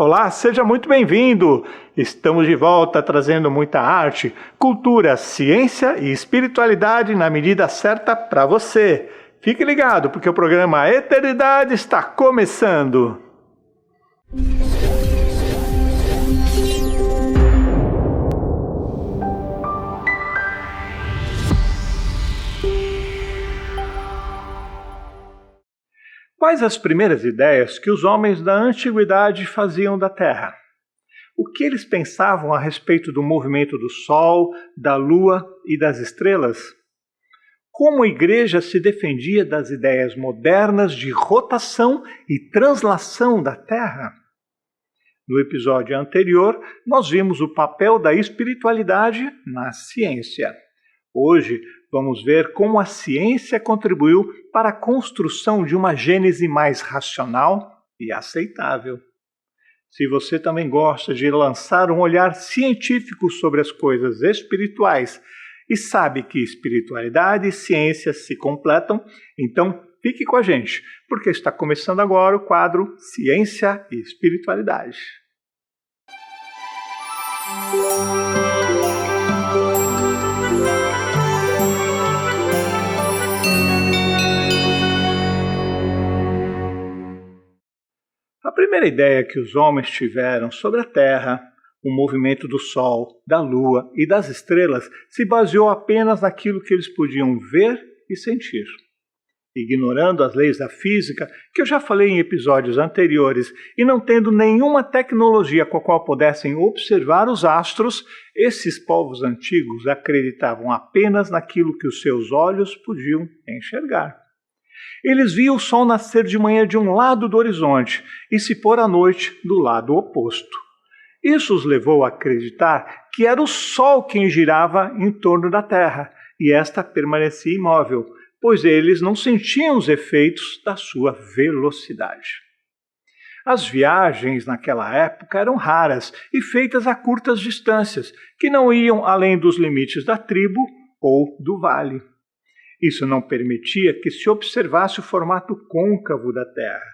Olá, seja muito bem-vindo! Estamos de volta trazendo muita arte, cultura, ciência e espiritualidade na medida certa para você. Fique ligado, porque o programa Eternidade está começando! Quais as primeiras ideias que os homens da antiguidade faziam da Terra? O que eles pensavam a respeito do movimento do Sol, da Lua e das estrelas? Como a Igreja se defendia das ideias modernas de rotação e translação da Terra? No episódio anterior, nós vimos o papel da espiritualidade na ciência. Hoje, vamos ver como a ciência contribuiu para a construção de uma gênese mais racional e aceitável. Se você também gosta de lançar um olhar científico sobre as coisas espirituais e sabe que espiritualidade e ciência se completam, então fique com a gente, porque está começando agora o quadro Ciência e Espiritualidade. A primeira ideia que os homens tiveram sobre a Terra, o movimento do Sol, da Lua e das estrelas se baseou apenas naquilo que eles podiam ver e sentir. Ignorando as leis da física, que eu já falei em episódios anteriores, e não tendo nenhuma tecnologia com a qual pudessem observar os astros, esses povos antigos acreditavam apenas naquilo que os seus olhos podiam enxergar. Eles viam o sol nascer de manhã de um lado do horizonte e se pôr à noite do lado oposto. Isso os levou a acreditar que era o sol quem girava em torno da Terra e esta permanecia imóvel, pois eles não sentiam os efeitos da sua velocidade. As viagens naquela época eram raras e feitas a curtas distâncias, que não iam além dos limites da tribo ou do vale. Isso não permitia que se observasse o formato côncavo da Terra.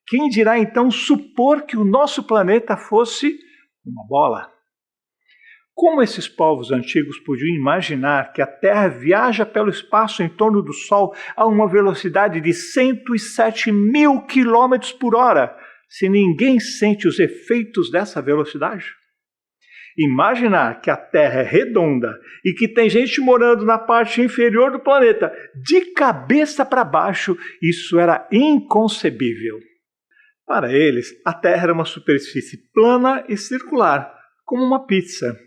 Quem dirá então supor que o nosso planeta fosse uma bola? Como esses povos antigos podiam imaginar que a Terra viaja pelo espaço em torno do Sol a uma velocidade de 107 mil quilômetros por hora, se ninguém sente os efeitos dessa velocidade? Imaginar que a Terra é redonda e que tem gente morando na parte inferior do planeta, de cabeça para baixo, isso era inconcebível. Para eles, a Terra era uma superfície plana e circular, como uma pizza.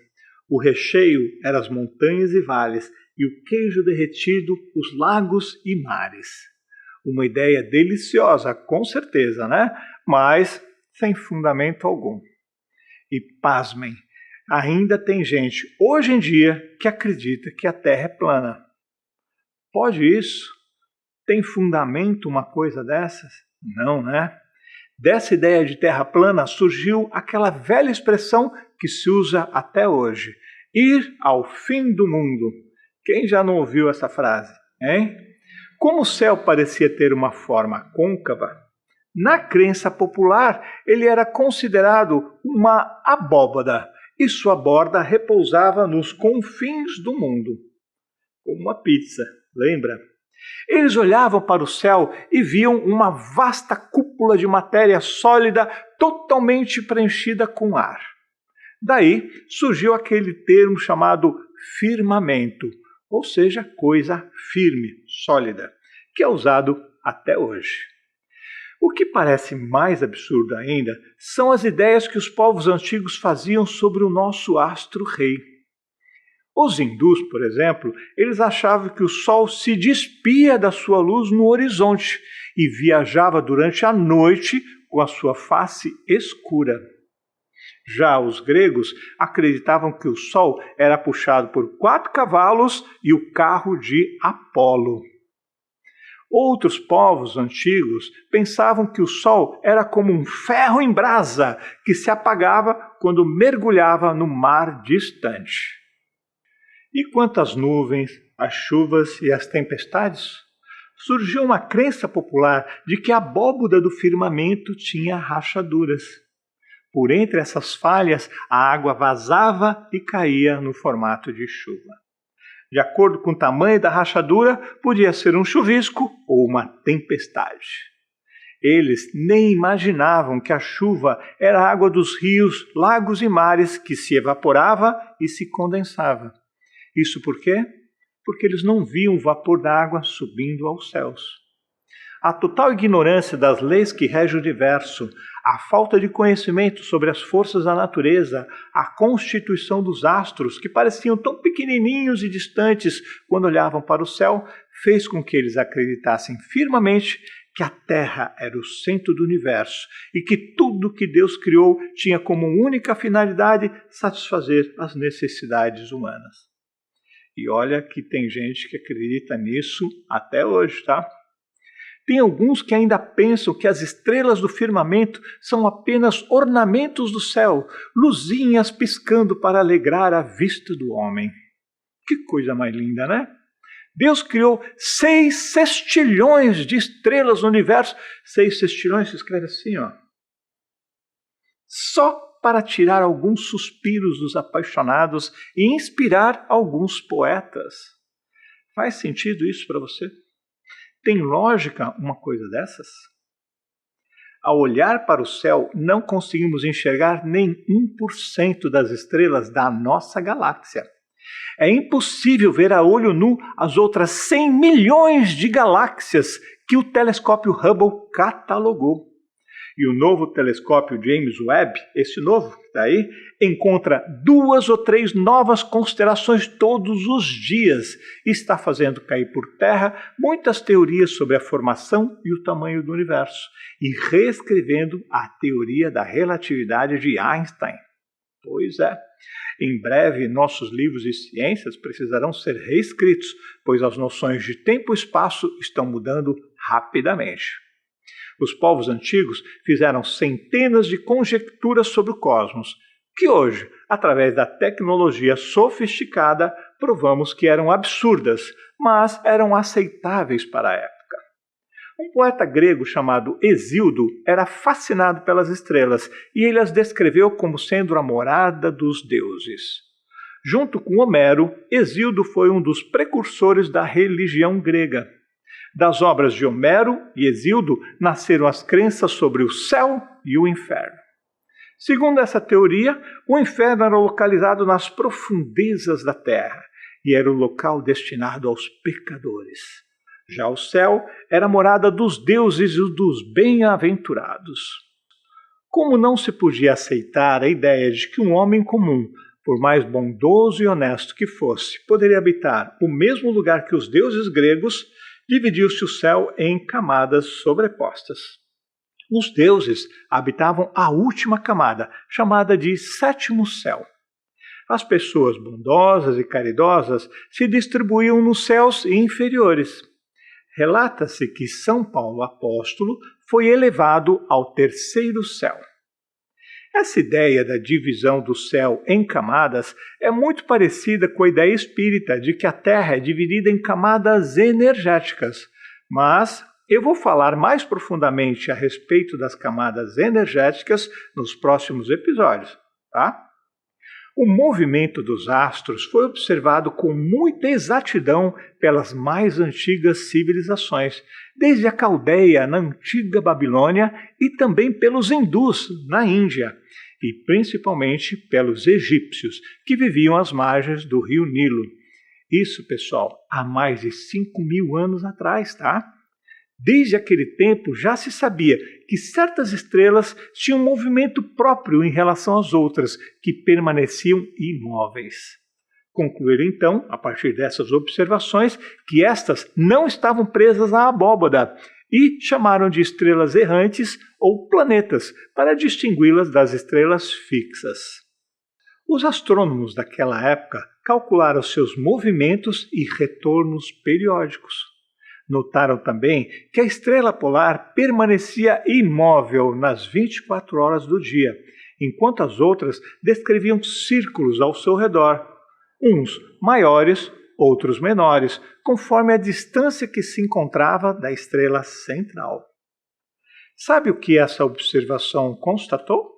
O recheio eram as montanhas e vales, e o queijo derretido, os lagos e mares. Uma ideia deliciosa, com certeza, né? Mas sem fundamento algum. E pasmem, ainda tem gente, hoje em dia, que acredita que a Terra é plana. Pode isso? Tem fundamento uma coisa dessas? Não, né? Dessa ideia de Terra plana surgiu aquela velha expressão que se usa até hoje: ir ao fim do mundo. Quem já não ouviu essa frase, hein? Como o céu parecia ter uma forma côncava, na crença popular ele era considerado uma abóbada, e sua borda repousava nos confins do mundo, como uma pizza, lembra? Eles olhavam para o céu e viam uma vasta cúpula de matéria sólida totalmente preenchida com ar. Daí surgiu aquele termo chamado firmamento, ou seja, coisa firme, sólida, que é usado até hoje. O que parece mais absurdo ainda são as ideias que os povos antigos faziam sobre o nosso astro-rei. Os hindus, por exemplo, eles achavam que o sol se despia da sua luz no horizonte e viajava durante a noite com a sua face escura. Já os gregos acreditavam que o sol era puxado por 4 cavalos e o carro de Apolo. Outros povos antigos pensavam que o sol era como um ferro em brasa que se apagava quando mergulhava no mar distante. E quanto às nuvens, às chuvas e às tempestades? Surgiu uma crença popular de que a abóboda do firmamento tinha rachaduras. Por entre essas falhas, a água vazava e caía no formato de chuva. De acordo com o tamanho da rachadura, podia ser um chuvisco ou uma tempestade. Eles nem imaginavam que a chuva era a água dos rios, lagos e mares que se evaporava e se condensava. Isso por quê? Porque eles não viam o vapor da água subindo aos céus. A total ignorância das leis que regem o universo, a falta de conhecimento sobre as forças da natureza, a constituição dos astros, que pareciam tão pequenininhos e distantes quando olhavam para o céu, fez com que eles acreditassem firmemente que a Terra era o centro do universo e que tudo que Deus criou tinha como única finalidade satisfazer as necessidades humanas. E olha que tem gente que acredita nisso até hoje, tá? Tem alguns que ainda pensam que as estrelas do firmamento são apenas ornamentos do céu, luzinhas piscando para alegrar a vista do homem. Que coisa mais linda, né? Deus criou 6 sextilhões de estrelas no universo. 6 sextilhões se escreve assim, ó. Só para tirar alguns suspiros dos apaixonados e inspirar alguns poetas. Faz sentido isso para você? Tem lógica uma coisa dessas? Ao olhar para o céu, não conseguimos enxergar nem 1% das estrelas da nossa galáxia. É impossível ver a olho nu as outras 100 milhões de galáxias que o telescópio Hubble catalogou. E o novo telescópio James Webb, esse novo que está aí, encontra 2 ou 3 novas constelações todos os dias e está fazendo cair por terra muitas teorias sobre a formação e o tamanho do universo e reescrevendo a teoria da relatividade de Einstein. Pois é, em breve nossos livros de ciências precisarão ser reescritos, pois as noções de tempo e espaço estão mudando rapidamente. Os povos antigos fizeram centenas de conjecturas sobre o cosmos, que hoje, através da tecnologia sofisticada, provamos que eram absurdas, mas eram aceitáveis para a época. Um poeta grego chamado Hesíodo era fascinado pelas estrelas e ele as descreveu como sendo a morada dos deuses. Junto com Homero, Hesíodo foi um dos precursores da religião grega. Das obras de Homero e Hesíodo nasceram as crenças sobre o céu e o inferno. Segundo essa teoria, o inferno era localizado nas profundezas da terra e era o local destinado aos pecadores. Já o céu era a morada dos deuses e dos bem-aventurados. Como não se podia aceitar a ideia de que um homem comum, por mais bondoso e honesto que fosse, poderia habitar o mesmo lugar que os deuses gregos, dividiu-se o céu em camadas sobrepostas. Os deuses habitavam a última camada, chamada de sétimo céu. As pessoas bondosas e caridosas se distribuíam nos céus inferiores. Relata-se que São Paulo apóstolo foi elevado ao terceiro céu. Essa ideia da divisão do céu em camadas é muito parecida com a ideia espírita de que a Terra é dividida em camadas energéticas, mas eu vou falar mais profundamente a respeito das camadas energéticas nos próximos episódios, tá? O movimento dos astros foi observado com muita exatidão pelas mais antigas civilizações, desde a Caldeia, na antiga Babilônia, e também pelos hindus, na Índia, e principalmente pelos egípcios, que viviam às margens do rio Nilo. Isso, pessoal, há mais de 5.000 anos atrás, tá? Desde aquele tempo já se sabia que certas estrelas tinham um movimento próprio em relação às outras, que permaneciam imóveis. Concluíram então, a partir dessas observações, que estas não estavam presas à abóbada e chamaram de estrelas errantes ou planetas, para distingui-las das estrelas fixas. Os astrônomos daquela época calcularam seus movimentos e retornos periódicos. Notaram também que a estrela polar permanecia imóvel nas 24 horas do dia, enquanto as outras descreviam círculos ao seu redor, uns maiores, outros menores, conforme a distância que se encontrava da estrela central. Sabe o que essa observação constatou?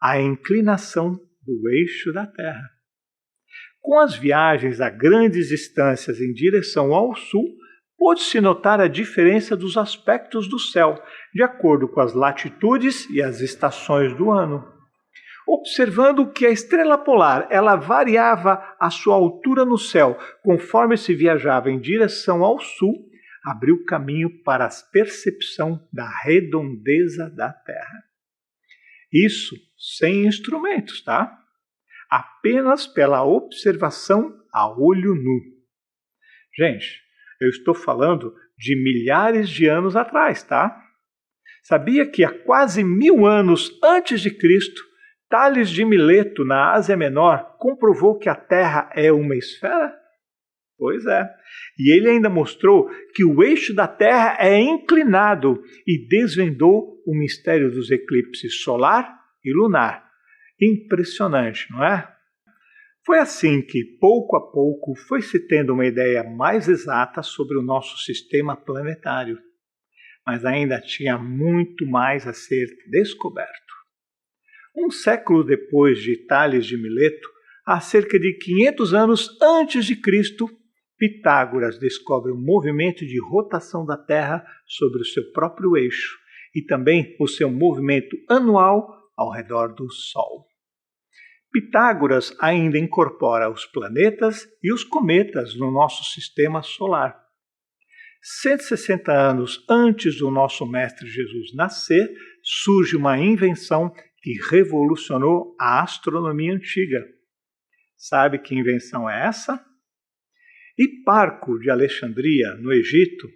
a inclinação do eixo da Terra. Com as viagens a grandes distâncias em direção ao sul, pôde-se notar a diferença dos aspectos do céu, de acordo com as latitudes e as estações do ano. Observando que a estrela polar ela variava a sua altura no céu conforme se viajava em direção ao sul, abriu caminho para a percepção da redondeza da Terra. Isso sem instrumentos, tá? Apenas pela observação a olho nu. Gente, eu estou falando de milhares de anos atrás, tá? Sabia que há quase 1000 anos antes de Cristo, Tales de Mileto, na Ásia Menor, comprovou que a Terra é uma esfera? Pois é. E ele ainda mostrou que o eixo da Terra é inclinado e desvendou o mistério dos eclipses solar e lunar. Impressionante, não é? Foi assim que, pouco a pouco, foi se tendo uma ideia mais exata sobre o nosso sistema planetário. Mas ainda tinha muito mais a ser descoberto. Um século depois de Tales de Mileto, há cerca de 500 anos antes de Cristo, Pitágoras descobre o movimento de rotação da Terra sobre o seu próprio eixo e também o seu movimento anual ao redor do Sol. Pitágoras ainda incorpora os planetas e os cometas no nosso sistema solar. 160 anos antes do nosso Mestre Jesus nascer, surge uma invenção que revolucionou a astronomia antiga. Sabe que invenção é essa? Hiparco de Alexandria, no Egito,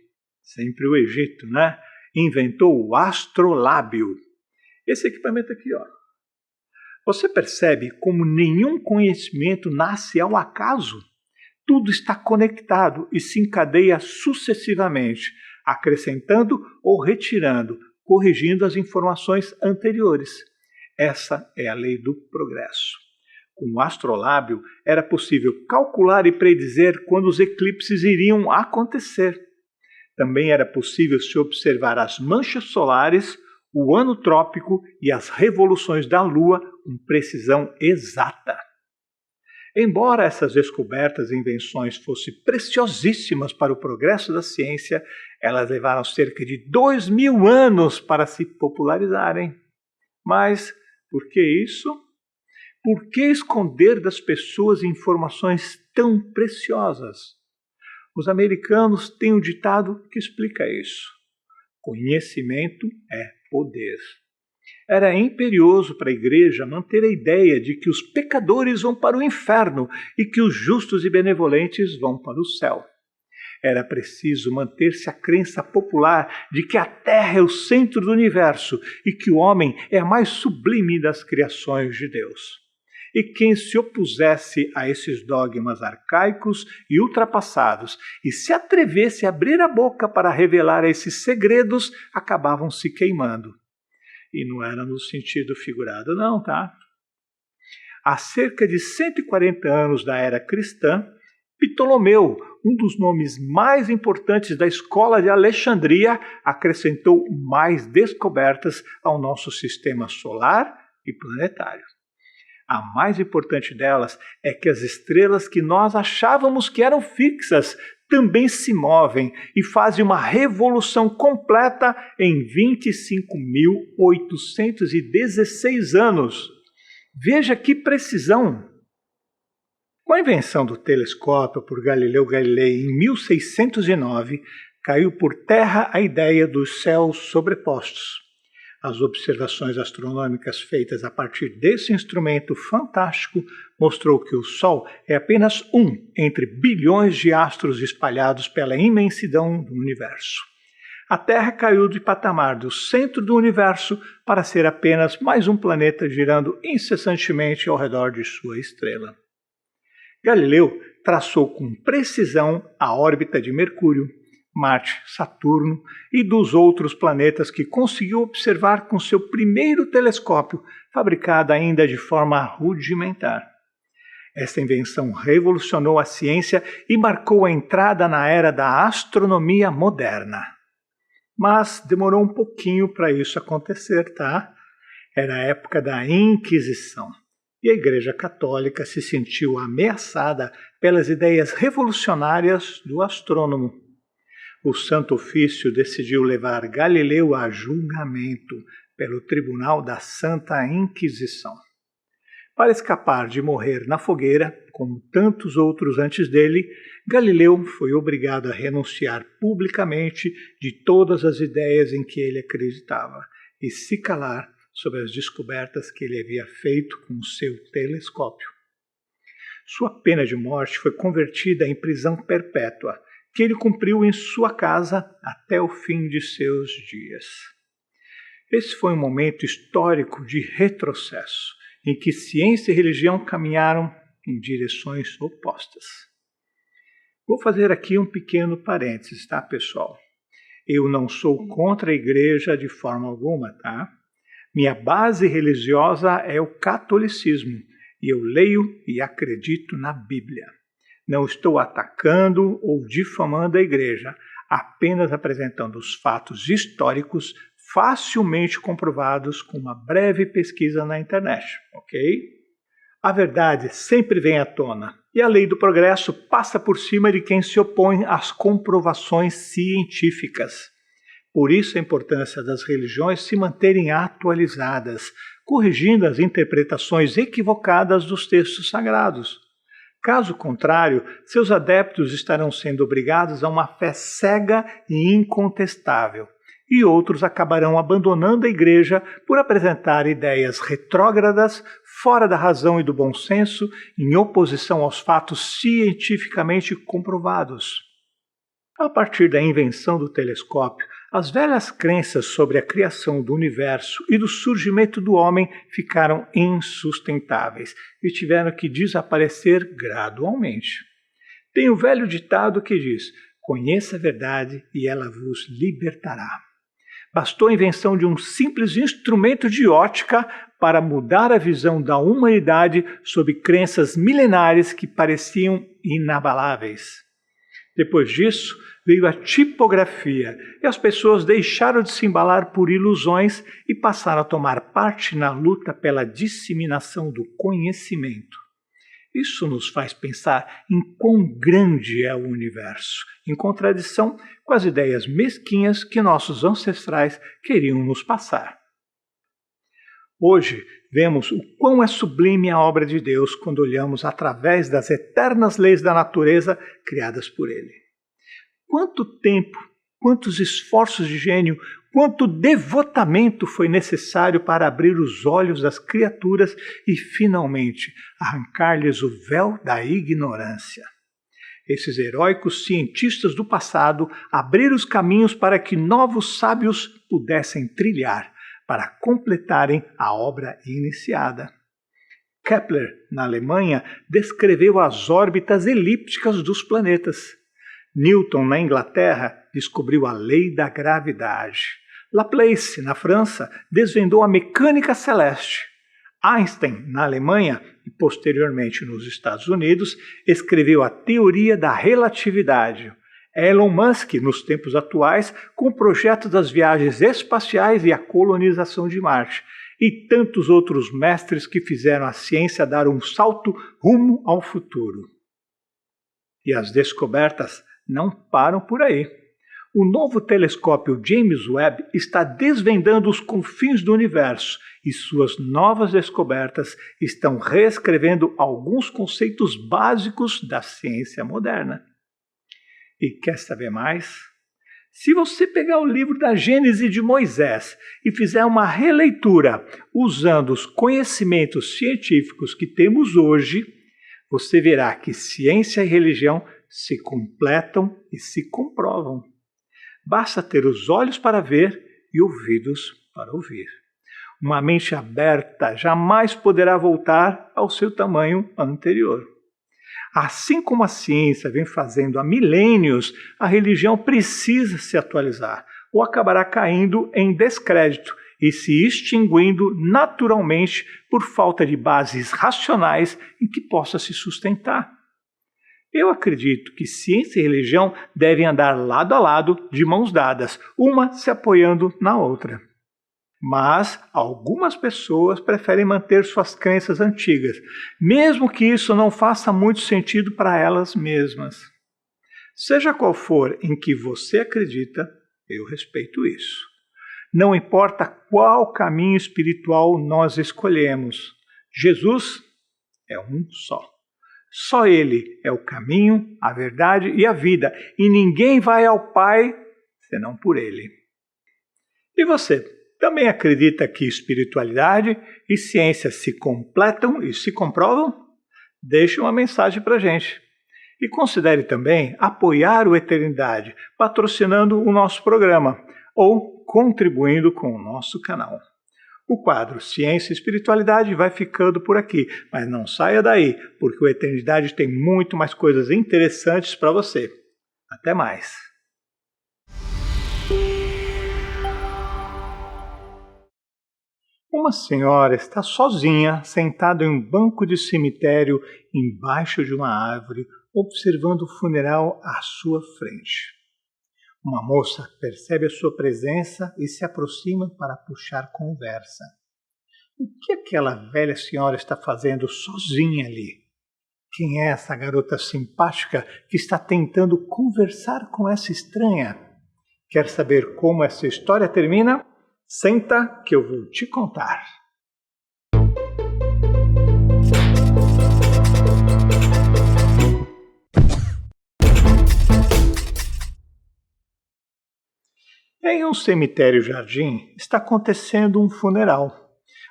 sempre o Egito, né? Inventou o astrolábio. Esse equipamento aqui, ó. Você percebe como nenhum conhecimento nasce ao acaso? Tudo está conectado e se encadeia sucessivamente, acrescentando ou retirando, corrigindo as informações anteriores. Essa é a lei do progresso. Com o astrolábio, era possível calcular e predizer quando os eclipses iriam acontecer. Também era possível se observar as manchas solares, o ano trópico e as revoluções da Lua com precisão exata. Embora essas descobertas e invenções fossem preciosíssimas para o progresso da ciência, elas levaram cerca de 2000 anos para se popularizarem. Mas por que isso? Por que esconder das pessoas informações tão preciosas? Os americanos têm um ditado que explica isso. Conhecimento é poder. Era imperioso para a igreja manter a ideia de que os pecadores vão para o inferno e que os justos e benevolentes vão para o céu. Era preciso manter-se a crença popular de que a Terra é o centro do universo e que o homem é a mais sublime das criações de Deus. E quem se opusesse a esses dogmas arcaicos e ultrapassados e se atrevesse a abrir a boca para revelar esses segredos, acabavam se queimando. E não era no sentido figurado não, tá? Há cerca de 140 anos da era cristã, Ptolomeu, um dos nomes mais importantes da escola de Alexandria, acrescentou mais descobertas ao nosso sistema solar e planetário. A mais importante delas é que as estrelas que nós achávamos que eram fixas também se movem e fazem uma revolução completa em 25.816 anos. Veja que precisão! Com a invenção do telescópio por Galileu Galilei em 1609, caiu por terra a ideia dos céus sobrepostos. As observações astronômicas feitas a partir desse instrumento fantástico mostrou que o Sol é apenas um entre bilhões de astros espalhados pela imensidão do universo. A Terra caiu de patamar do centro do universo para ser apenas mais um planeta girando incessantemente ao redor de sua estrela. Galileu traçou com precisão a órbita de Mercúrio, Marte, Saturno e dos outros planetas que conseguiu observar com seu primeiro telescópio, fabricado ainda de forma rudimentar. Esta invenção revolucionou a ciência e marcou a entrada na era da astronomia moderna. Mas demorou um pouquinho para isso acontecer, tá? Era a época da Inquisição e a Igreja Católica se sentiu ameaçada pelas ideias revolucionárias do astrônomo. O Santo Ofício decidiu levar Galileu a julgamento pelo Tribunal da Santa Inquisição. Para escapar de morrer na fogueira, como tantos outros antes dele, Galileu foi obrigado a renunciar publicamente de todas as ideias em que ele acreditava e se calar sobre as descobertas que ele havia feito com o seu telescópio. Sua pena de morte foi convertida em prisão perpétua, que ele cumpriu em sua casa até o fim de seus dias. Esse foi um momento histórico de retrocesso, em que ciência e religião caminharam em direções opostas. Vou fazer aqui um pequeno parênteses, tá, pessoal? Eu não sou contra a igreja de forma alguma, tá? Minha base religiosa é o catolicismo, e eu leio e acredito na Bíblia. Não estou atacando ou difamando a igreja, apenas apresentando os fatos históricos facilmente comprovados com uma breve pesquisa na internet, ok? A verdade sempre vem à tona, e a lei do progresso passa por cima de quem se opõe às comprovações científicas. Por isso a importância das religiões se manterem atualizadas, corrigindo as interpretações equivocadas dos textos sagrados. Caso contrário, seus adeptos estarão sendo obrigados a uma fé cega e incontestável, e outros acabarão abandonando a igreja por apresentar ideias retrógradas, fora da razão e do bom senso, em oposição aos fatos cientificamente comprovados. A partir da invenção do telescópio, as velhas crenças sobre a criação do universo e do surgimento do homem ficaram insustentáveis e tiveram que desaparecer gradualmente. Tem o velho ditado que diz: "Conheça a verdade e ela vos libertará." Bastou a invenção de um simples instrumento de ótica para mudar a visão da humanidade sobre crenças milenares que pareciam inabaláveis. Depois disso, veio a tipografia e as pessoas deixaram de se embalar por ilusões e passaram a tomar parte na luta pela disseminação do conhecimento. Isso nos faz pensar em quão grande é o universo, em contradição com as ideias mesquinhas que nossos ancestrais queriam nos passar. Hoje, vemos o quão é sublime a obra de Deus quando olhamos através das eternas leis da natureza criadas por Ele. Quanto tempo, quantos esforços de gênio, quanto devotamento foi necessário para abrir os olhos das criaturas e, finalmente, arrancar-lhes o véu da ignorância. Esses heróicos cientistas do passado abriram os caminhos para que novos sábios pudessem trilhar, para completarem a obra iniciada. Kepler, na Alemanha, descreveu as órbitas elípticas dos planetas. Newton, na Inglaterra, descobriu a lei da gravidade. Laplace, na França, desvendou a mecânica celeste. Einstein, na Alemanha e posteriormente nos Estados Unidos, escreveu a teoria da relatividade. Elon Musk, nos tempos atuais, com o projeto das viagens espaciais e a colonização de Marte, e tantos outros mestres que fizeram a ciência dar um salto rumo ao futuro. E as descobertas não param por aí. O novo telescópio James Webb está desvendando os confins do universo e suas novas descobertas estão reescrevendo alguns conceitos básicos da ciência moderna. E quer saber mais? Se você pegar o livro da Gênese de Moisés e fizer uma releitura usando os conhecimentos científicos que temos hoje, você verá que ciência e religião se completam e se comprovam. Basta ter os olhos para ver e ouvidos para ouvir. Uma mente aberta jamais poderá voltar ao seu tamanho anterior. Assim como a ciência vem fazendo há milênios, a religião precisa se atualizar, ou acabará caindo em descrédito e se extinguindo naturalmente por falta de bases racionais em que possa se sustentar. Eu acredito que ciência e religião devem andar lado a lado, de mãos dadas, uma se apoiando na outra. Mas algumas pessoas preferem manter suas crenças antigas, mesmo que isso não faça muito sentido para elas mesmas. Seja qual for em que você acredita, eu respeito isso. Não importa qual caminho espiritual nós escolhemos, Jesus é um só. Só Ele é o caminho, a verdade e a vida, e ninguém vai ao Pai senão por Ele. E você, também acredita que espiritualidade e ciência se completam e se comprovam? Deixe uma mensagem para a gente. E considere também apoiar o Eternidade, patrocinando o nosso programa ou contribuindo com o nosso canal. O quadro Ciência e Espiritualidade vai ficando por aqui, mas não saia daí, porque o Eternidade tem muito mais coisas interessantes para você. Até mais! Uma senhora está sozinha, sentada em um banco de cemitério embaixo de uma árvore, observando o funeral à sua frente. Uma moça percebe a sua presença e se aproxima para puxar conversa. O que aquela velha senhora está fazendo sozinha ali? Quem é essa garota simpática que está tentando conversar com essa estranha? Quer saber como essa história termina? Senta que eu vou te contar. Em um cemitério-jardim está acontecendo um funeral.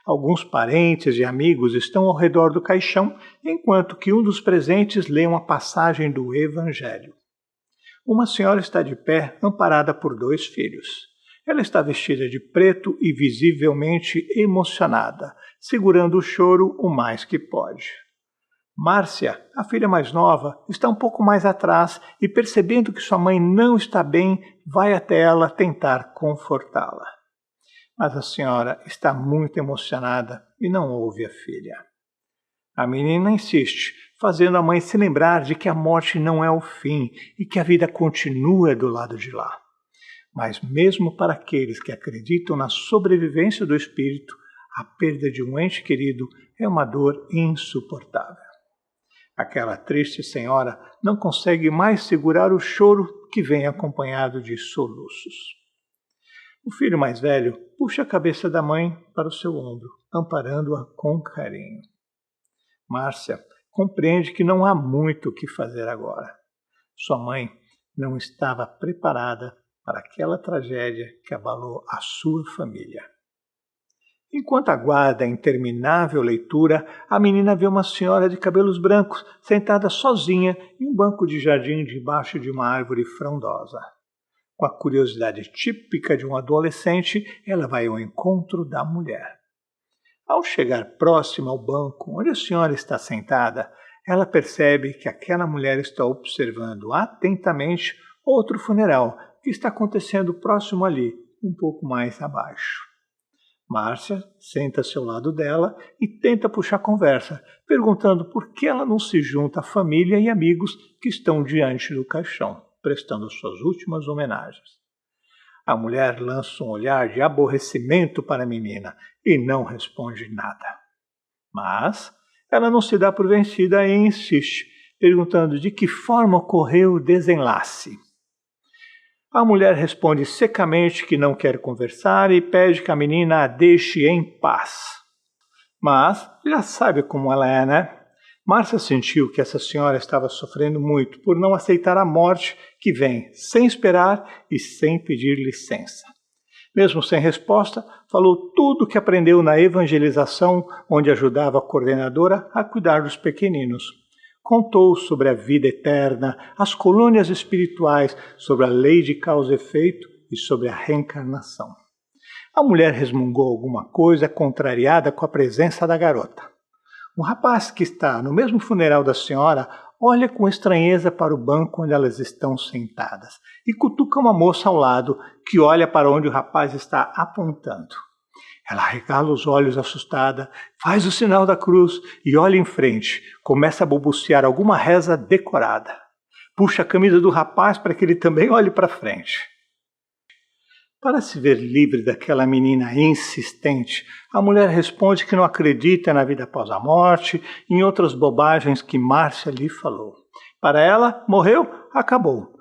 Alguns parentes e amigos estão ao redor do caixão, enquanto que um dos presentes lê uma passagem do Evangelho. Uma senhora está de pé, amparada por 2 filhos. Ela está vestida de preto e visivelmente emocionada, segurando o choro o mais que pode. Márcia, a filha mais nova, está um pouco mais atrás e, percebendo que sua mãe não está bem, vai até ela tentar confortá-la. Mas a senhora está muito emocionada e não ouve a filha. A menina insiste, fazendo a mãe se lembrar de que a morte não é o fim e que a vida continua do lado de lá. Mas mesmo para aqueles que acreditam na sobrevivência do espírito, a perda de um ente querido é uma dor insuportável. Aquela triste senhora não consegue mais segurar o choro que vem acompanhado de soluços. O filho mais velho puxa a cabeça da mãe para o seu ombro, amparando-a com carinho. Márcia compreende que não há muito o que fazer agora. Sua mãe não estava preparada para aquela tragédia que abalou a sua família. Enquanto aguarda a interminável leitura, a menina vê uma senhora de cabelos brancos sentada sozinha em um banco de jardim debaixo de uma árvore frondosa. Com a curiosidade típica de um adolescente, ela vai ao encontro da mulher. Ao chegar próxima ao banco onde a senhora está sentada, ela percebe que aquela mulher está observando atentamente outro funeral que está acontecendo próximo ali, um pouco mais abaixo. Márcia senta-se ao lado dela e tenta puxar conversa, perguntando por que ela não se junta à família e amigos que estão diante do caixão, prestando suas últimas homenagens. A mulher lança um olhar de aborrecimento para a menina e não responde nada. Mas ela não se dá por vencida e insiste, perguntando de que forma ocorreu o desenlace. A mulher responde secamente que não quer conversar e pede que a menina a deixe em paz. Mas já sabe como ela é, né? Márcia sentiu que essa senhora estava sofrendo muito por não aceitar a morte que vem sem esperar e sem pedir licença. Mesmo sem resposta, falou tudo o que aprendeu na evangelização, onde ajudava a coordenadora a cuidar dos pequeninos. Contou sobre a vida eterna, as colônias espirituais, sobre a lei de causa e efeito e sobre a reencarnação. A mulher resmungou alguma coisa, contrariada com a presença da garota. Um rapaz que está no mesmo funeral da senhora olha com estranheza para o banco onde elas estão sentadas e cutuca uma moça ao lado que olha para onde o rapaz está apontando. Ela arregala os olhos assustada, faz o sinal da cruz e olha em frente. Começa a balbuciar alguma reza decorada. Puxa a camisa do rapaz para que ele também olhe para frente. Para se ver livre daquela menina insistente, a mulher responde que não acredita na vida após a morte e em outras bobagens que Márcia lhe falou. Para ela, morreu, acabou.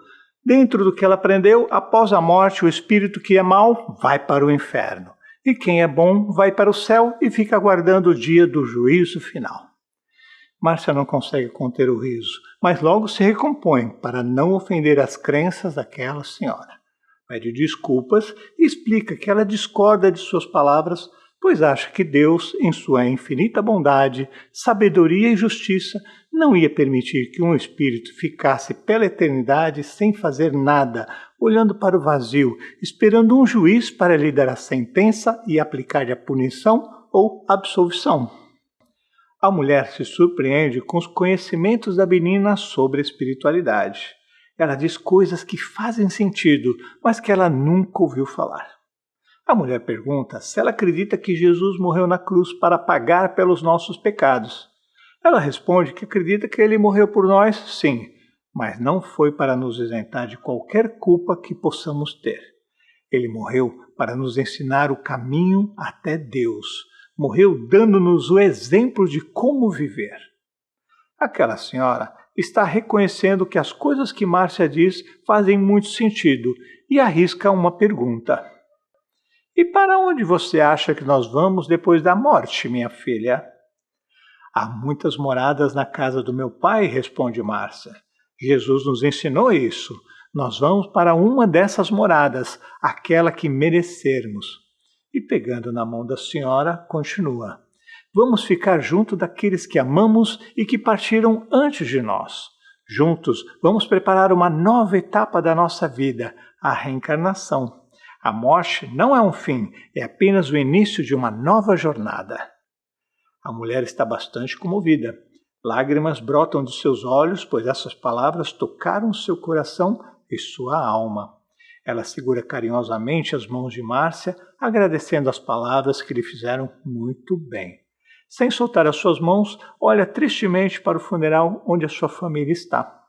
Dentro do que ela aprendeu, após a morte, o espírito que é mau vai para o inferno. E quem é bom vai para o céu e fica aguardando o dia do juízo final. Márcia não consegue conter o riso, mas logo se recompõe para não ofender as crenças daquela senhora. Pede desculpas e explica que ela discorda de suas palavras, pois acha que Deus, em sua infinita bondade, sabedoria e justiça, não ia permitir que um espírito ficasse pela eternidade sem fazer nada, olhando para o vazio, esperando um juiz para lhe dar a sentença e aplicar-lhe a punição ou absolvição. A mulher se surpreende com os conhecimentos da menina sobre a espiritualidade. Ela diz coisas que fazem sentido, mas que ela nunca ouviu falar. A mulher pergunta se ela acredita que Jesus morreu na cruz para pagar pelos nossos pecados. Ela responde que acredita que ele morreu por nós, sim, mas não foi para nos isentar de qualquer culpa que possamos ter. Ele morreu para nos ensinar o caminho até Deus. Morreu dando-nos o exemplo de como viver. Aquela senhora está reconhecendo que as coisas que Márcia diz fazem muito sentido e arrisca uma pergunta. E para onde você acha que nós vamos depois da morte, minha filha? Há muitas moradas na casa do meu pai, responde Márcia. Jesus nos ensinou isso. Nós vamos para uma dessas moradas, aquela que merecermos. E pegando na mão da senhora, continua. Vamos ficar junto daqueles que amamos e que partiram antes de nós. Juntos, vamos preparar uma nova etapa da nossa vida, a reencarnação. A morte não é um fim, é apenas o início de uma nova jornada. A mulher está bastante comovida. Lágrimas brotam de seus olhos, pois essas palavras tocaram seu coração e sua alma. Ela segura carinhosamente as mãos de Márcia, agradecendo as palavras que lhe fizeram muito bem. Sem soltar as suas mãos, olha tristemente para o funeral onde a sua família está.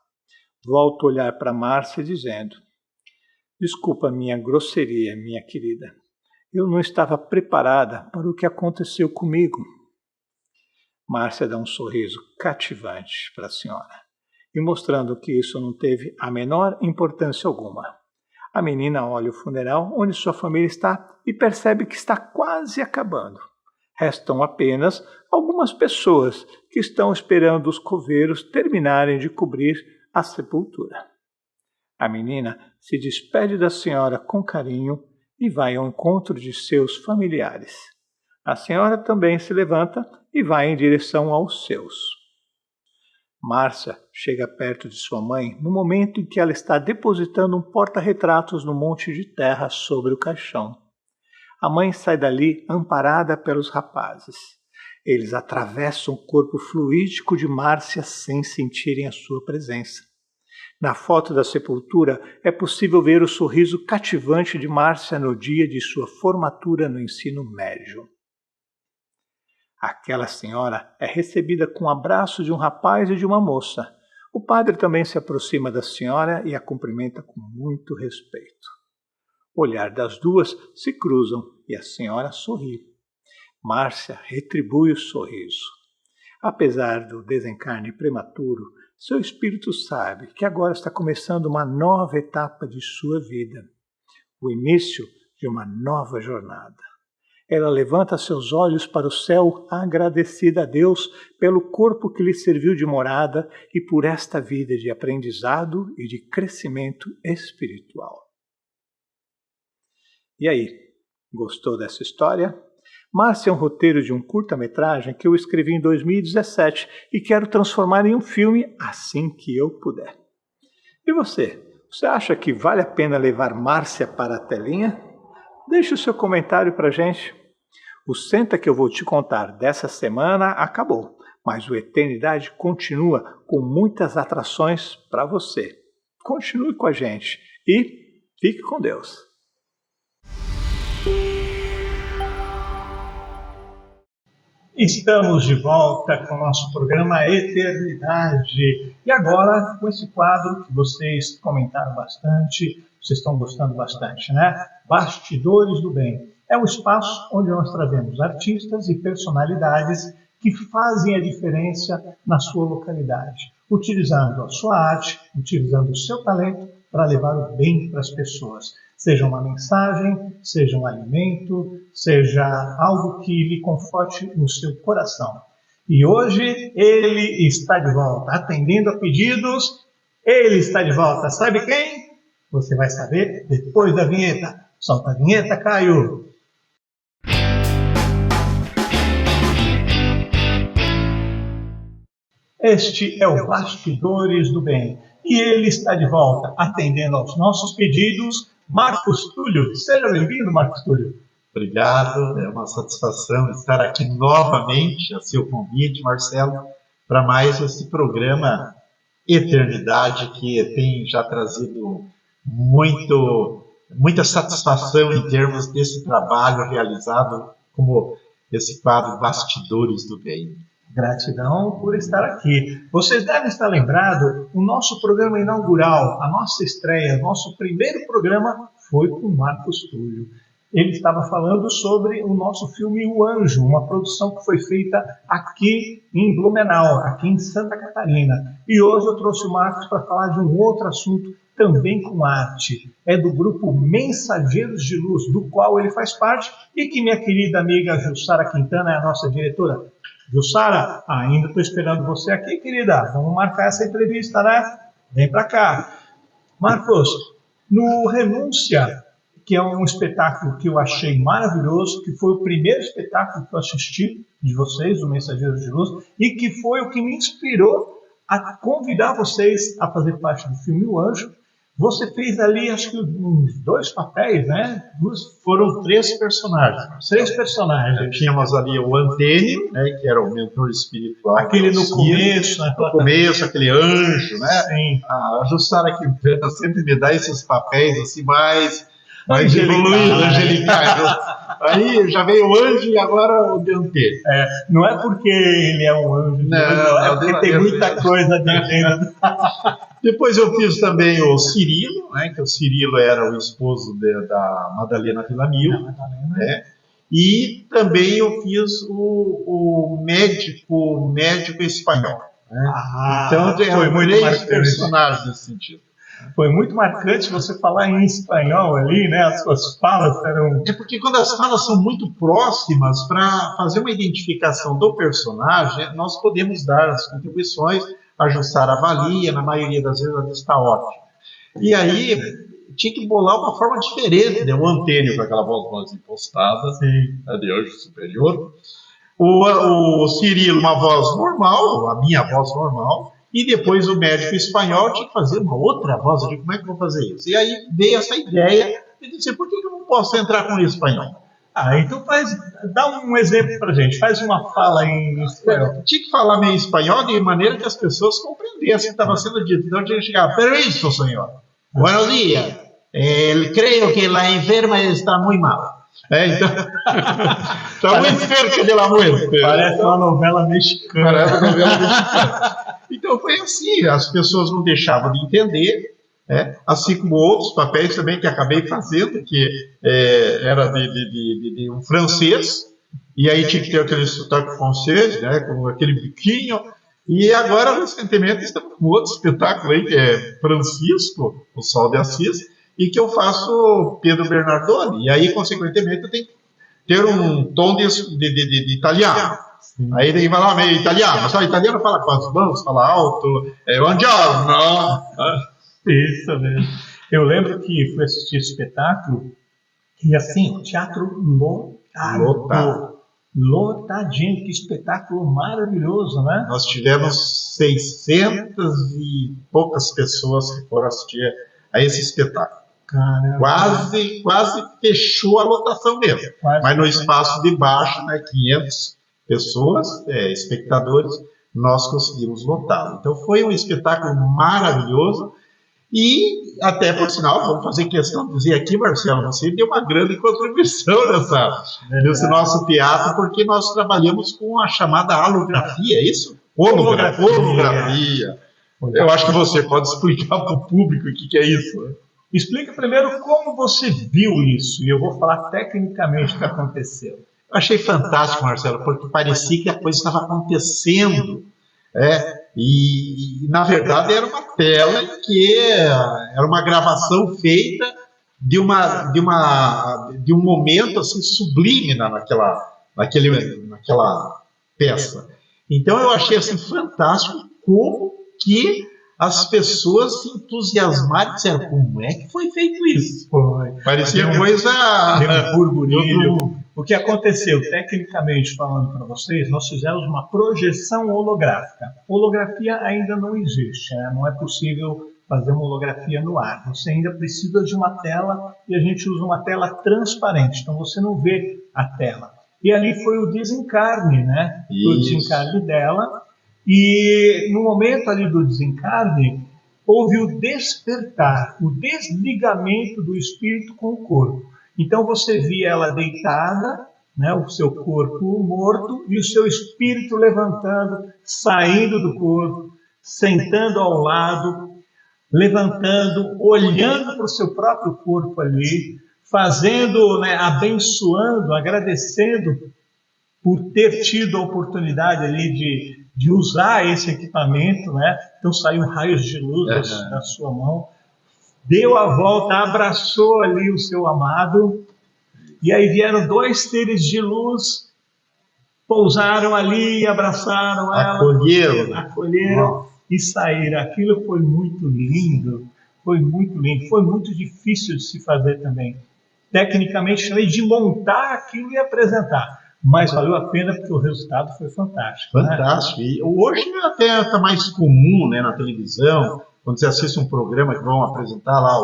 Volta a olhar para Márcia dizendo: desculpa minha grosseria, minha querida. Eu não estava preparada para o que aconteceu comigo. Márcia dá um sorriso cativante para a senhora e mostrando que isso não teve a menor importância alguma. A menina olha o funeral onde sua família está e percebe que está quase acabando. Restam apenas algumas pessoas que estão esperando os coveiros terminarem de cobrir a sepultura. A menina se despede da senhora com carinho e vai ao encontro de seus familiares. A senhora também se levanta e vai em direção aos seus. Márcia chega perto de sua mãe no momento em que ela está depositando um porta-retratos no monte de terra sobre o caixão. A mãe sai dali amparada pelos rapazes. Eles atravessam o corpo fluídico de Márcia sem sentirem a sua presença. Na foto da sepultura é possível ver o sorriso cativante de Márcia no dia de sua formatura no ensino médio. Aquela senhora é recebida com o abraço de um rapaz e de uma moça. O padre também se aproxima da senhora e a cumprimenta com muito respeito. O olhar das duas se cruzam e a senhora sorri. Márcia retribui o sorriso. Apesar do desencarne prematuro, seu espírito sabe que agora está começando uma nova etapa de sua vida, o início de uma nova jornada. Ela levanta seus olhos para o céu, agradecida a Deus pelo corpo que lhe serviu de morada e por esta vida de aprendizado e de crescimento espiritual. E aí, gostou dessa história? Márcia é um roteiro de um curta-metragem que eu escrevi em 2017 e quero transformar em um filme assim que eu puder. E você? Você acha que vale a pena levar Márcia para a telinha? Deixe o seu comentário para a gente. O Senta que eu vou te contar dessa semana acabou, mas o Eternidade continua com muitas atrações para você. Continue com a gente e fique com Deus. Estamos de volta com o nosso programa Eternidade. E agora, com esse quadro que vocês comentaram bastante, Vocês estão gostando bastante, né? Bastidores do Bem. É um espaço onde nós trazemos artistas e personalidades que fazem a diferença na sua localidade, utilizando a sua arte, utilizando o seu talento para levar o bem para as pessoas. Seja uma mensagem, seja um alimento, seja algo que lhe conforte no seu coração. E hoje ele está de volta, atendendo a pedidos. Ele está de volta. Sabe quem? Você vai saber depois da vinheta. Solta a vinheta, Caio. Este é o Bastidores do Bem. E ele está de volta, atendendo aos nossos pedidos. Marcos Túlio. Seja bem-vindo, Marcos Túlio. Obrigado, é uma satisfação estar aqui novamente, a seu convite, Marcelo, para mais esse programa Eternidade, que tem já trazido muita satisfação em termos desse trabalho realizado como esse quadro Bastidores do Bem. Gratidão por estar aqui. Vocês devem estar lembrados, o nosso programa inaugural, a nossa estreia, nosso primeiro programa foi com Marcos Túlio. Ele estava falando sobre o nosso filme O Anjo, uma produção que foi feita aqui em Blumenau, aqui em Santa Catarina. E hoje eu trouxe o Marcos para falar de um outro assunto também com arte. É do grupo Mensageiros de Luz, do qual ele faz parte e que minha querida amiga Jussara Quintana é a nossa diretora. Jussara, ainda estou esperando você aqui, querida. Vamos marcar essa entrevista, né? Vem para cá. Marcos, no Renúncia, que é um espetáculo que eu achei maravilhoso, que foi o primeiro espetáculo que eu assisti de vocês, do Mensageiros de Luz, e que foi o que me inspirou a convidar vocês a fazer parte do filme O Anjo. Você fez ali, acho que uns 2 papéis, né? Foram 3 personagens. 3 personagens. Tínhamos ali o Antênio, né, que era o mentor espiritual. Aquele no começo, né? No começo, aquele anjo, né? Sim. A Jussara Quintana sempre me dá esses papéis assim mais evoluídos, angelicais. Aí já veio o anjo e agora o Dante. Não é porque ele é um anjo, não é porque tem muita coisa dentro. Depois eu fiz também o Cirilo, né, que o Cirilo era o esposo da Madalena Villamil. Né, e também eu fiz o médico espanhol. Né. Então foi muito 3 personagens nesse sentido. Foi muito marcante você falar em espanhol ali, né? As suas falas eram... É porque quando as falas são muito próximas, para fazer uma identificação do personagem, nós podemos dar as contribuições, ajustar a avalia, na maioria das vezes ela está ótima. E aí tinha que bolar uma forma diferente, né? O Antênio com aquela voz mais impostada, de anjo superior. O Cirilo, uma voz normal, a minha voz normal. E depois o médico espanhol tinha que fazer uma outra voz. Eu digo, como é que eu vou fazer isso? E aí veio essa ideia de dizer, por que eu não posso entrar com o espanhol? Então dá um exemplo pra gente, faz uma fala em espanhol. Tinha que falar meio espanhol de maneira que as pessoas compreendessem o que estava sendo dito. Então tinha que chegar, permiso, senhor. Buenos días. Creio que a enferma está muito mal. Então, está muito cerca de la muerte. Parece uma novela mexicana. Então foi assim, as pessoas não deixavam de entender, assim como outros papéis também que acabei fazendo, que era de um francês, e aí tinha que ter aquele sotaque francês, né, com aquele biquinho, e agora recentemente estamos com outro espetáculo aí, que é Francisco, o Sol de Assis, e que eu faço Pedro Bernardoni, e aí consequentemente eu tenho que ter um tom de italiano. Aí ele vai lá meio italiano, mas o italiano fala com as mãos, fala alto, buongiorno. Isso mesmo. Eu lembro que fui assistir esse espetáculo e assim, o teatro lotadinho, que espetáculo maravilhoso, né? Nós tivemos 600 e poucas pessoas que foram assistir a esse espetáculo. Caramba. Quase fechou a lotação mesmo. Mas no espaço de baixo, né, 500 pessoas, espectadores, nós conseguimos lotá-lo. Então foi um espetáculo maravilhoso e até, por sinal, vamos fazer questão de dizer aqui, Marcelo, você deu uma grande contribuição nesse nosso teatro, porque nós trabalhamos com a chamada holografia, é isso? Holografia. Eu acho que você pode explicar para o público o que é isso. Né? Explica primeiro como você viu isso, e eu vou falar tecnicamente o que aconteceu. Eu achei fantástico, Marcelo, porque parecia que a coisa estava acontecendo. Na verdade era uma tela que era uma gravação feita de um momento assim sublime naquela peça. Então eu achei assim fantástico como que as pessoas se entusiasmaram e disseram, como é que foi feito isso? Parecia coisa... Deu um burburinho. O que aconteceu, tecnicamente falando para vocês, nós fizemos uma projeção holográfica. Holografia ainda não existe, né? Não é possível fazer uma holografia no ar. Você ainda precisa de uma tela e a gente usa uma tela transparente, então você não vê a tela. E ali foi o desencarne, né? O desencarne dela. E no momento ali do desencarne, houve o despertar, o desligamento do espírito com o corpo. Então você via ela deitada, né, o seu corpo morto e o seu espírito levantando, saindo do corpo, sentando ao lado, levantando, olhando para o seu próprio corpo ali, fazendo, né, abençoando, agradecendo por ter tido a oportunidade ali de usar esse equipamento, né? Então saiu raios de luz da sua mão, deu a volta, abraçou ali o seu amado, e aí vieram 2 seres de luz, pousaram ali, abraçaram ela, acolheram e saíram. Aquilo foi muito lindo, foi muito difícil de se fazer também. Tecnicamente, também de montar aquilo e apresentar. Mas valeu a pena porque o resultado foi fantástico. Fantástico. Né? E hoje até está mais comum, né, na televisão, quando você assiste um programa que vão apresentar lá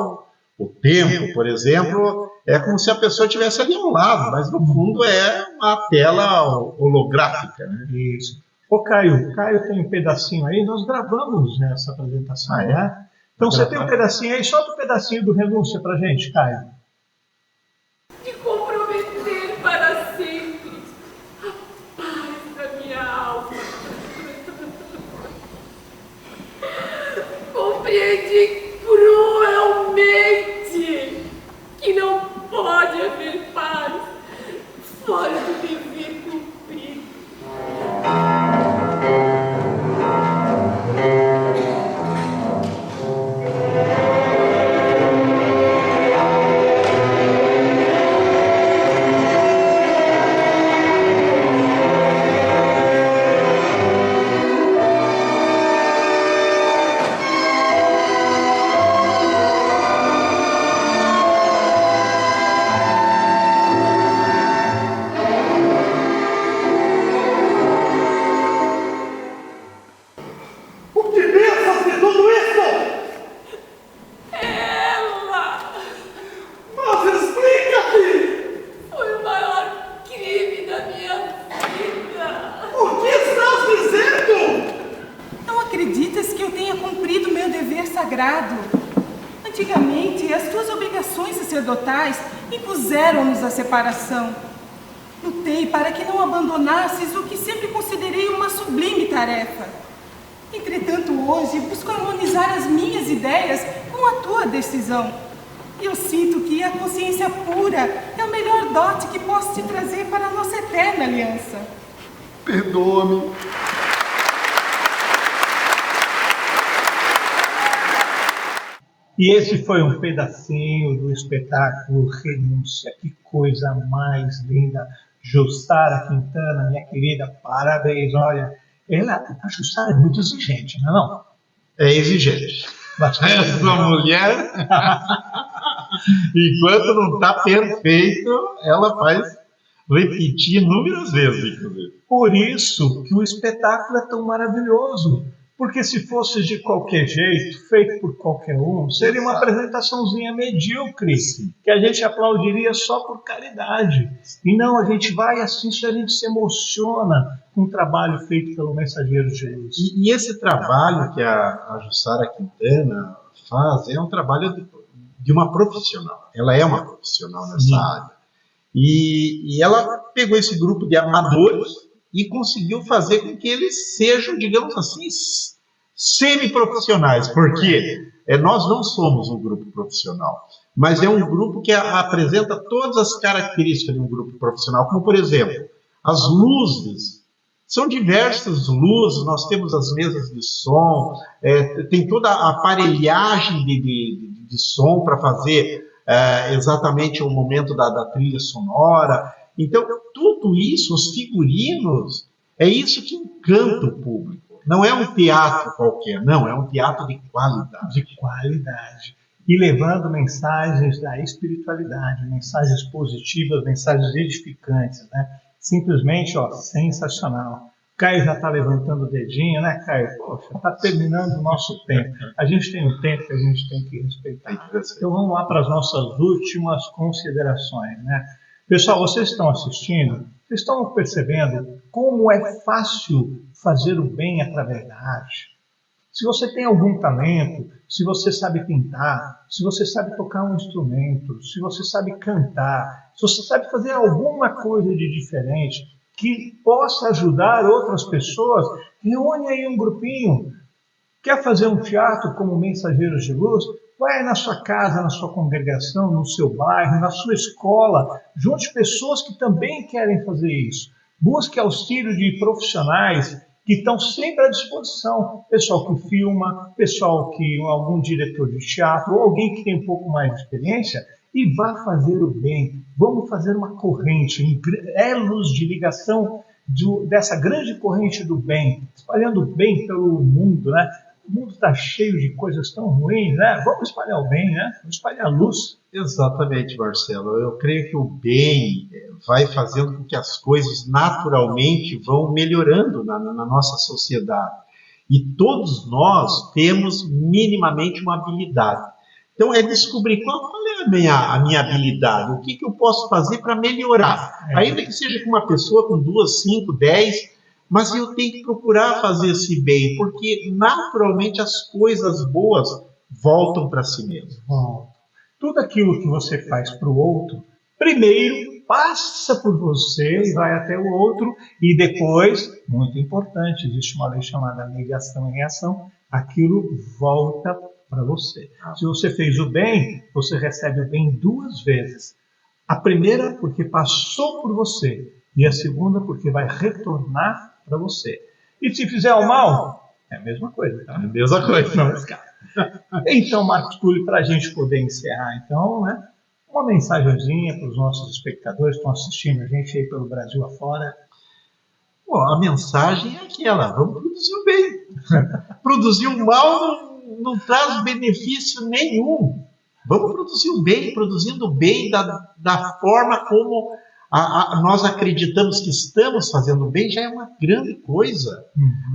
o tempo, por exemplo, é como se a pessoa estivesse ali ao lado, mas no fundo é uma tela holográfica. Né? Isso. Ô Caio tem um pedacinho aí, nós gravamos essa apresentação, né? Então você tem um pedacinho aí, solta um pedacinho do Renúncia pra gente, Caio. De comprometer para sempre a paz da minha alma. Compreendi cruelmente que não pode haver paz fora do dever cumprido. Antigamente, as tuas obrigações sacerdotais impuseram-nos a separação. Lutei para que não abandonasses o que sempre considerei uma sublime tarefa. Entretanto, hoje, busco harmonizar as minhas ideias com a tua decisão. E eu sinto que a consciência pura é o melhor dote que posso te trazer para a nossa eterna aliança. Perdoa-me. E esse foi um pedacinho do espetáculo Renúncia. Que coisa mais linda. Jussara Quintana, minha querida, parabéns. Olha, a Jussara é muito exigente, não é não? É exigente. Essa mulher, enquanto não está perfeito, ela faz repetir inúmeras vezes, inclusive. Por isso que o espetáculo é tão maravilhoso. Porque se fosse de qualquer jeito, feito por qualquer um, seria uma apresentaçãozinha medíocre, que a gente aplaudiria só por caridade. E não, a gente vai assistir, a gente se emociona com o trabalho feito pelo Mensageiro de Luz. E esse trabalho que a Jussara Quintana faz é um trabalho de uma profissional. Ela é uma profissional nessa área. E ela pegou esse grupo de amadores e conseguiu fazer com que eles sejam, digamos assim, semi-profissionais, porque nós não somos um grupo profissional, mas é um grupo que apresenta todas as características de um grupo profissional, como, por exemplo, as luzes. São diversas luzes, nós temos as mesas de som, tem toda a aparelhagem de som para fazer exatamente o momento da trilha sonora. Então, tudo isso, os figurinos, é isso que encanta o público. Não é um teatro qualquer, não, é um teatro de qualidade. De qualidade. E levando mensagens da espiritualidade, mensagens positivas, mensagens edificantes, né? Simplesmente, ó, sensacional. Caio já está levantando o dedinho, né, Caio? Poxa, está terminando o nosso tempo. A gente tem um tempo que a gente tem que respeitar. Então vamos lá para as nossas últimas considerações, né? Pessoal, vocês estão assistindo? Vocês estão percebendo como é fácil fazer o bem através da arte? Se você tem algum talento, se você sabe pintar, se você sabe tocar um instrumento, se você sabe cantar, se você sabe fazer alguma coisa de diferente que possa ajudar outras pessoas, reúne aí um grupinho. Quer fazer um teatro como Mensageiros de Luz? Vai na sua casa, na sua congregação, no seu bairro, na sua escola. Junte pessoas que também querem fazer isso. Busque auxílio de profissionais que estão sempre à disposição. Pessoal que filma, pessoal que algum diretor de teatro, ou alguém que tem um pouco mais de experiência, e vá fazer o bem. Vamos fazer uma corrente, elos de ligação dessa grande corrente do bem, espalhando o bem pelo mundo, né? O mundo está cheio de coisas tão ruins, né? Vamos espalhar o bem, né? Vamos espalhar a luz. Exatamente, Marcelo. Eu creio que o bem vai fazendo com que as coisas naturalmente vão melhorando na nossa sociedade. E todos nós temos minimamente uma habilidade. Então é descobrir qual é a minha habilidade, o que eu posso fazer para melhorar. Ainda que seja com uma pessoa com 2, 5, 10, mas eu tenho que procurar fazer esse bem, porque naturalmente as coisas boas voltam para si mesmo. Tudo aquilo que você faz para o outro, primeiro passa por você e vai até o outro, e depois, muito importante, existe uma lei chamada negação e reação, aquilo volta para você. Se você fez o bem, você recebe o bem 2 vezes. A primeira porque passou por você, e a segunda porque vai retornar para você. E se fizer o mal, é a mesma coisa. Tá? É a mesma coisa. Não, então, Marcos Túlio, para a gente poder encerrar, então, né, uma mensagenzinha para os nossos espectadores que estão assistindo a gente aí pelo Brasil afora. Bom, a mensagem é aquela: vamos produzir o bem. Produzir o mal não traz benefício nenhum. Vamos produzir o bem, produzindo o bem da forma como nós acreditamos que estamos fazendo bem, já é uma grande coisa.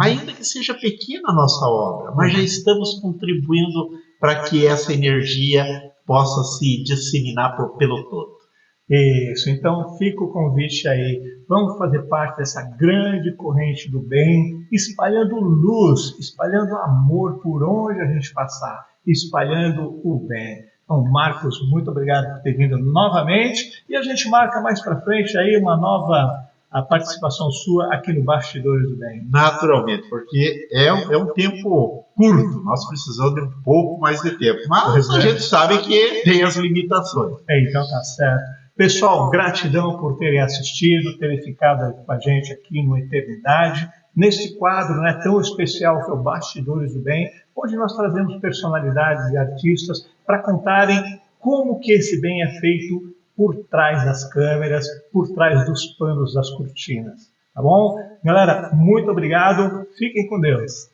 Ainda que seja pequena a nossa obra, mas já estamos contribuindo para que essa energia possa se disseminar pelo todo. Isso, então fica o convite aí. Vamos fazer parte dessa grande corrente do bem, espalhando luz, espalhando amor por onde a gente passar, espalhando o bem. Então, Marcos, muito obrigado por ter vindo novamente, e a gente marca mais para frente aí uma nova participação sua aqui no Bastidores do Bem. Naturalmente, porque é um tempo curto, nós precisamos de um pouco mais de tempo, mas a gente sabe que tem as limitações. Então tá certo. Pessoal, gratidão por terem assistido, terem ficado com a gente aqui no Eternidade, nesse quadro, né, tão especial que é o Bastidores do Bem, onde nós trazemos personalidades e artistas para contarem como que esse bem é feito por trás das câmeras, por trás dos panos das cortinas. Tá bom? Galera, muito obrigado. Fiquem com Deus.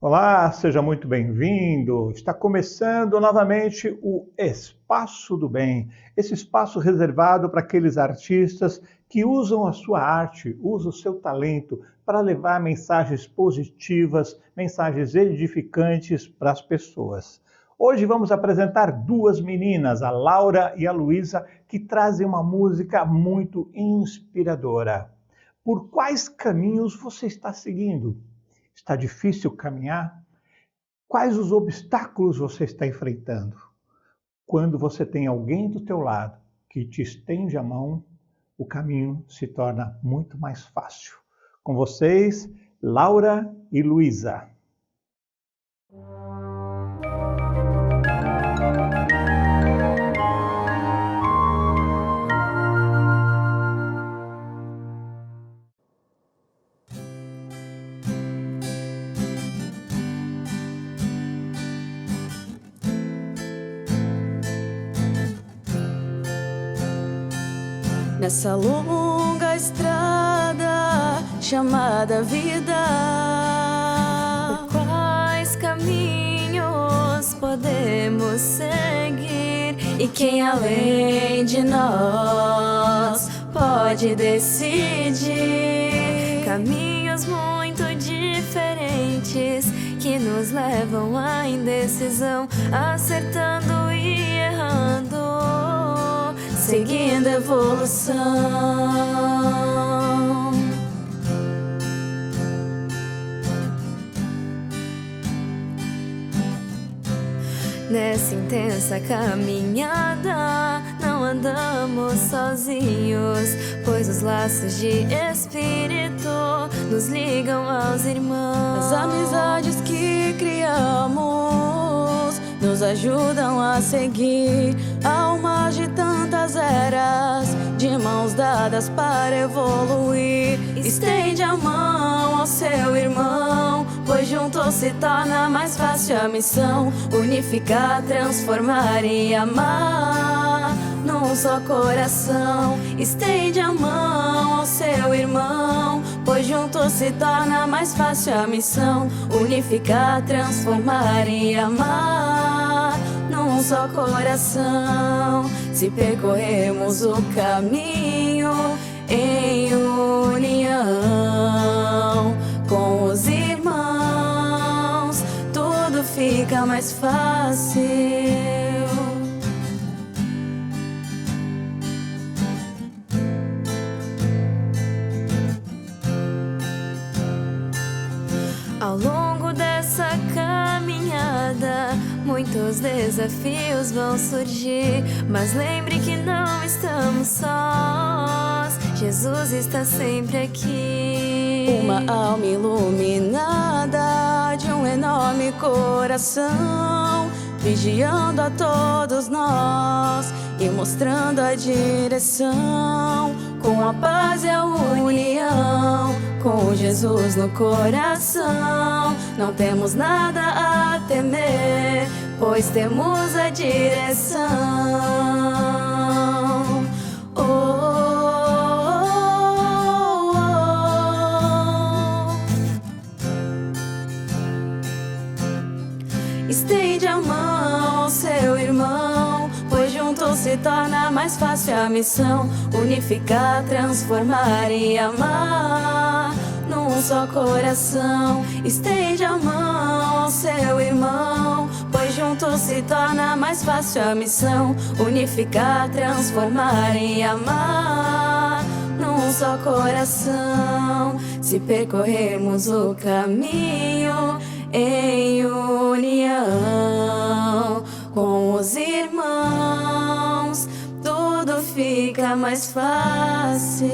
Olá, seja muito bem-vindo. Está começando novamente o Espaço do Bem. Esse espaço reservado para aqueles artistas que usam a sua arte, usam o seu talento para levar mensagens positivas, mensagens edificantes para as pessoas. Hoje vamos apresentar 2 meninas, a Laura e a Luísa, que trazem uma música muito inspiradora. Por quais caminhos você está seguindo? Está difícil caminhar? Quais os obstáculos você está enfrentando? Quando você tem alguém do teu lado que te estende a mão, o caminho se torna muito mais fácil. Com vocês, Laura e Luísa. Nessa longa estrada chamada vida, por quais caminhos podemos seguir? E quem além de nós pode decidir? Caminhos muito diferentes que nos levam à indecisão, acertando e errando, seguindo evolução. Nessa intensa caminhada não andamos sozinhos, pois os laços de espírito nos ligam aos irmãos. As amizades que criamos nos ajudam a seguir ao mar de tantas eras, de mãos dadas para evoluir. Estende a mão ao seu irmão, pois juntos se torna mais fácil a missão. Unificar, transformar e amar num só coração. Estende a mão ao seu irmão, pois juntos se torna mais fácil a missão. Unificar, transformar e amar num só coração. Se percorremos o caminho em união com os irmãos, tudo fica mais fácil. Ao longo dessa caminhada, muitos desafios vão surgir, mas lembre que não estamos sós, Jesus está sempre aqui. Uma alma iluminada de um enorme coração, vigiando a todos nós e mostrando a direção. Com a paz e a união, com Jesus no coração, não temos nada a temer, pois temos a direção. Oh, oh, oh. Estende a mão ao seu irmão, pois juntos se torna mais fácil a missão. Unificar, transformar e amar num só coração. Estende a mão ao seu irmão, pois juntos se torna mais fácil a missão. Unificar, transformar e amar num só coração. Se percorrermos o caminho em união com os irmãos, tudo fica mais fácil.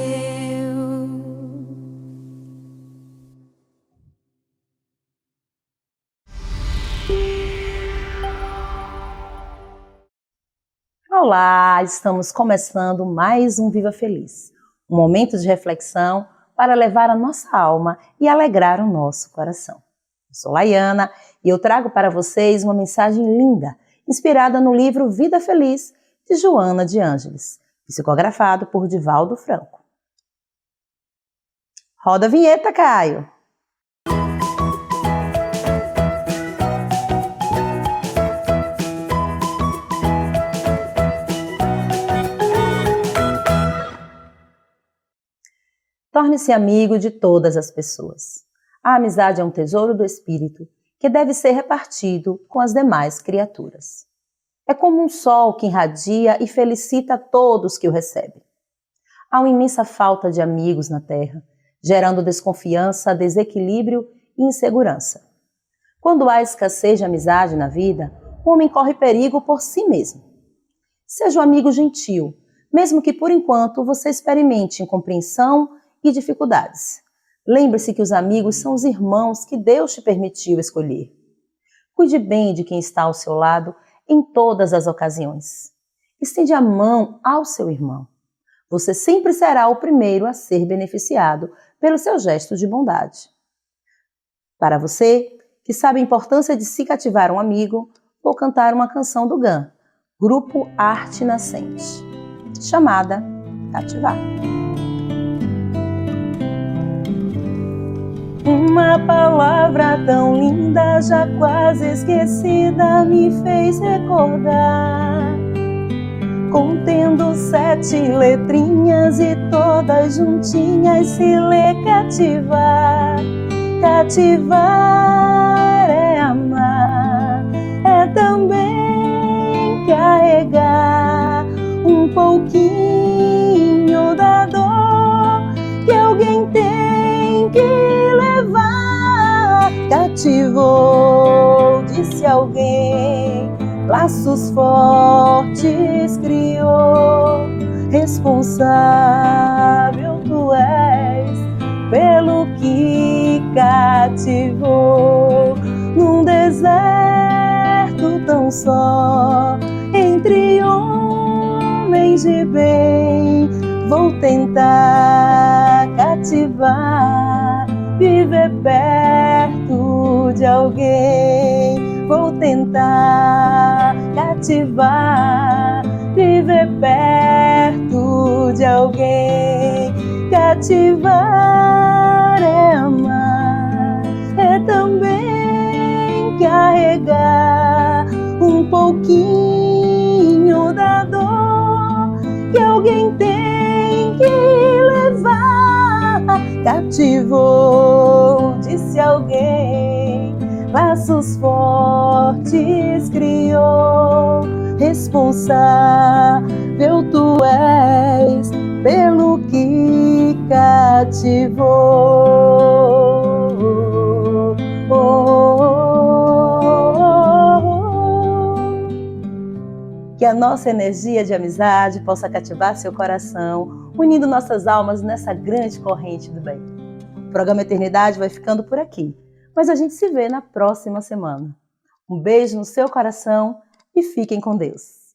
Olá, estamos começando mais um Viva Feliz, um momento de reflexão para levar a nossa alma e alegrar o nosso coração. Eu sou Laiana e eu trago para vocês uma mensagem linda, inspirada no livro Vida Feliz, de Joana de Ângeles, psicografado por Divaldo Franco. Roda a vinheta, Caio! Torne-se amigo de todas as pessoas. A amizade é um tesouro do espírito que deve ser repartido com as demais criaturas. É como um sol que irradia e felicita todos que o recebem. Há uma imensa falta de amigos na Terra, gerando desconfiança, desequilíbrio e insegurança. Quando há escassez de amizade na vida, o homem corre perigo por si mesmo. Seja um amigo gentil, mesmo que por enquanto você experimente incompreensão e dificuldades. Lembre-se que os amigos são os irmãos que Deus te permitiu escolher. Cuide bem de quem está ao seu lado em todas as ocasiões. Estende a mão ao seu irmão. Você sempre será o primeiro a ser beneficiado pelo seu gesto de bondade. Para você, que sabe a importância de se cativar um amigo, vou cantar uma canção do GAN, Grupo Arte Nascente, chamada Cativar. Uma palavra tão linda, já quase esquecida, me fez recordar. Contendo 7 letrinhas e todas juntinhas se lê cativar. Cativar é amar, é também carregar um pouquinho da dor que alguém tem que levar. Cativou, disse alguém, laços fortes criou. Responsável tu és pelo que cativou. Num deserto tão só, entre homens de bem, vou tentar cativar, viver perto de alguém. Vou tentar cativar, viver perto de alguém. Cativar é amar, é também carregar um pouquinho da dor que alguém tem que levar. Cativou, disse alguém, laços fortes criou. Responsável tu és pelo que cativou. Que a nossa energia de amizade possa cativar seu coração, unindo nossas almas nessa grande corrente do bem. O programa Eternidade vai ficando por aqui, mas a gente se vê na próxima semana. Um beijo no seu coração e fiquem com Deus.